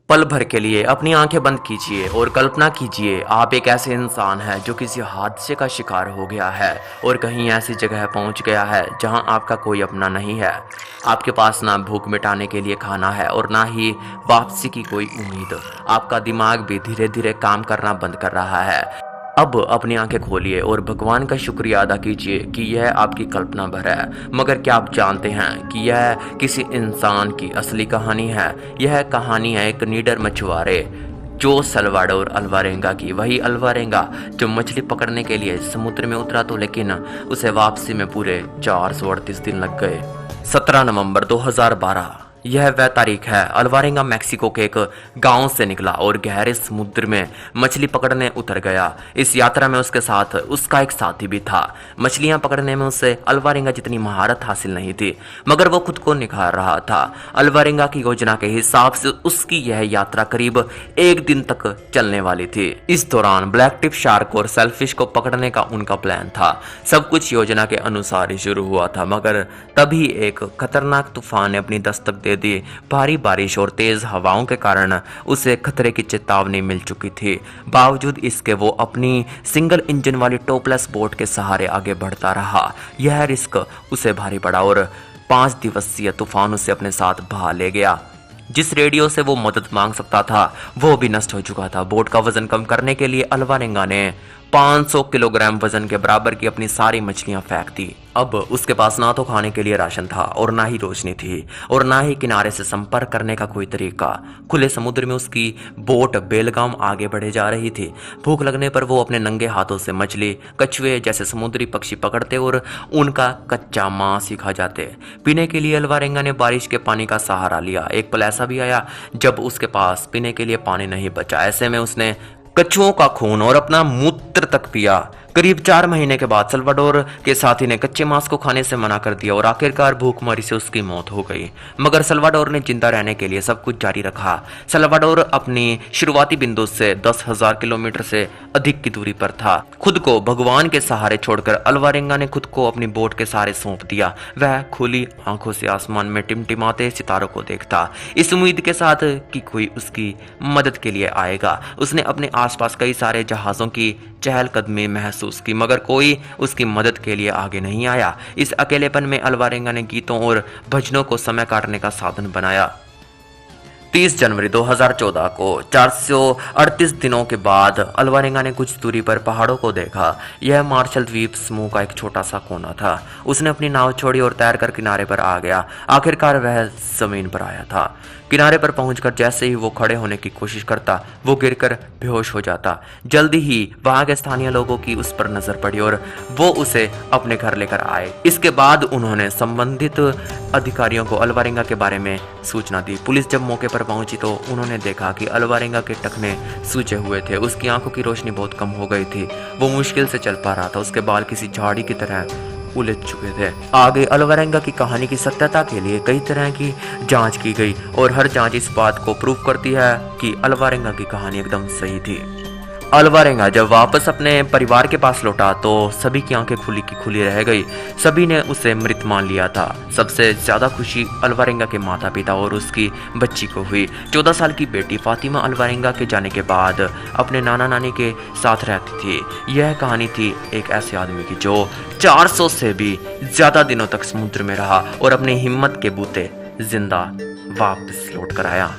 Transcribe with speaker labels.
Speaker 1: पल भर के लिए अपनी आंखें बंद कीजिए और कल्पना कीजिए आप एक ऐसे इंसान हैं जो किसी हादसे का शिकार हो गया है और कहीं ऐसी जगह पहुंच गया है जहां आपका कोई अपना नहीं है। आपके पास ना भूख मिटाने के लिए खाना है और ना ही वापसी की कोई उम्मीद। आपका दिमाग भी धीरे धीरे काम करना बंद कर रहा है। अब अपनी आंखें खोलिए और भगवान का शुक्रिया अदा कीजिए कि यह आपकी कल्पना भर है, मगर क्या आप जानते हैं कि यह किसी इंसान की असली कहानी है। यह कहानी है एक निडर मछुआरे जो सल्वाडोर अल्वारेंगा की। वही अल्वारेंगा जो मछली पकड़ने के लिए समुद्र में उतरा तो लेकिन उसे वापसी में पूरे 438 दिन लग गए। 17 नवंबर 2012 यह वह तारीख है। अल्वारेंगा मैक्सिको के एक गांव से निकला और गहरे समुद्र में मछली पकड़ने उतर गया। इस यात्रा में उसके साथ उसका एक साथी भी था। मछलियां पकड़ने में उसे अल्वारेंगा जितनी महारत हासिल नहीं थी, मगर वो खुद को निखार रहा था। अल्वारेंगा की योजना के हिसाब से उसकी यह यात्रा करीब 1 दिन तक चलने वाली थी। इस दौरान ब्लैक टिप शार्क और सेलफिश को पकड़ने का उनका प्लान था। सब कुछ योजना के अनुसार ही शुरू हुआ था, मगर तभी एक खतरनाक तूफान ने अपनी दस्तक दे दी। भारी बारिश और तेज हवाओं के कारण उसे खतरे की चेतावनी मिल चुकी थी। बावजूद इसके वो अपनी सिंगल इंजन वाली टॉपलेस बोट के सहारे आगे बढ़ता रहा। यह रिस्क उसे भारी पड़ा और 5 दिवसीय तूफान उसे अपने साथ बहा ले गया। जिस रेडियो से वो मदद मांग सकता था वो भी नष्ट हो चुका था। बोट का वजन कम करने के लिए अल्वारेंगा ने 500 किलोग्राम वजन के बराबर की अपनी सारी मछलियां फेंक दी। अब उसके पास ना तो खाने के लिए राशन था और ना ही रोशनी थी और ना ही किनारे से संपर्क करने का कोई तरीका। खुले समुद्र में उसकी बोट बेलगाम आगे बढ़े जा रही थी। भूख लगने पर वो अपने नंगे हाथों से मछली, कछुए जैसे समुद्री पक्षी पकड़ते और उनका कच्चा मांस ही खा जाते। पीने के लिए अल्वारेंगा ने बारिश के पानी का सहारा लिया। एक पल ऐसा भी आया जब उसके पास पीने के लिए पानी नहीं बचा। ऐसे में उसने कछुओं का खून और अपना मूत्र तक पिया। करीब 4 महीने के बाद सल्वाडोर के साथी ने कच्चे मांस को खाने से मना कर दिया और आखिरकार भूखमरी से उसकी मौत हो गई। मगर सल्वाडोर ने जिंदा रहने के लिए सब कुछ जारी रखा। सल्वाडोर अपनी शुरुआती बिंदु से 10,000 किलोमीटर से अधिक की दूरी पर था। खुद को भगवान के सहारे छोड़कर अल्वारेंगा ने खुद को अपनी बोट के सहारे सौंप दिया। वह खुली आंखों से आसमान में टिमटिमाते सितारों को देखता, इस उम्मीद के साथ कि कोई उसकी मदद के लिए आएगा। उसने अपने आसपास कई सारे जहाजों की चहलकदमी महसूस की, मगर कोई उसकी मदद के लिए आगे नहीं आया। इस अकेलेपन में अल्वारेंगा ने गीतों और भजनों को समय काटने का साधन बनाया। 30 जनवरी 2014 को 438 दिनों के बाद अल्वारेंगा ने कुछ दूरी पर पहाड़ों को देखा। यह मार्शल द्वीप समूह का एक छोटा सा कोना था। उसने अपनी नाव छोड़ी और तैरकर किनारे पर आ गया। आखिरकार वह जमीन पर आया था। किनारे पर पहुंचकर जैसे ही वो खड़े होने की कोशिश करता, वो गिरकर बेहोश हो जाता। जल्दी ही वहां के स्थानीय लोगों की उस पर नजर पड़ी और वो उसे अपने घर लेकर आए। इसके बाद उन्होंने संबंधित अधिकारियों को अल्वारेंगा के बारे में सूचना दी। पुलिस जब मौके पर पहुंची तो उन्होंने देखा कि अल्वारेंगा के टखने सूजे हुए थे। उसकी आंखों की रोशनी बहुत कम हो गई थी। वो मुश्किल से चल पा रहा था। उसके बाल किसी झाड़ी की तरह उलझ चुके थे। आगे अल्वारेंगा की कहानी की सत्यता के लिए कई तरह की जांच की गई और हर जांच इस बात को प्रूव करती है कि अल्वारेंगा की कहानी एकदम सही थी। अल्वारेंगा जब वापस अपने परिवार के पास लौटा तो सभी की आंखें खुली की खुली रह गई। सभी ने उसे मृत मान लिया था। सबसे ज्यादा खुशी अल्वारेंगा के माता पिता और उसकी बच्ची को हुई। 14 साल की बेटी फातिमा अल्वारेंगा के जाने के बाद अपने नाना नानी के साथ रहती थी। यह कहानी थी एक ऐसे आदमी की जो 400 से भी ज्यादा दिनों तक समुद्र में रहा और अपनी हिम्मत के बूते जिंदा वापस लौट कर आया।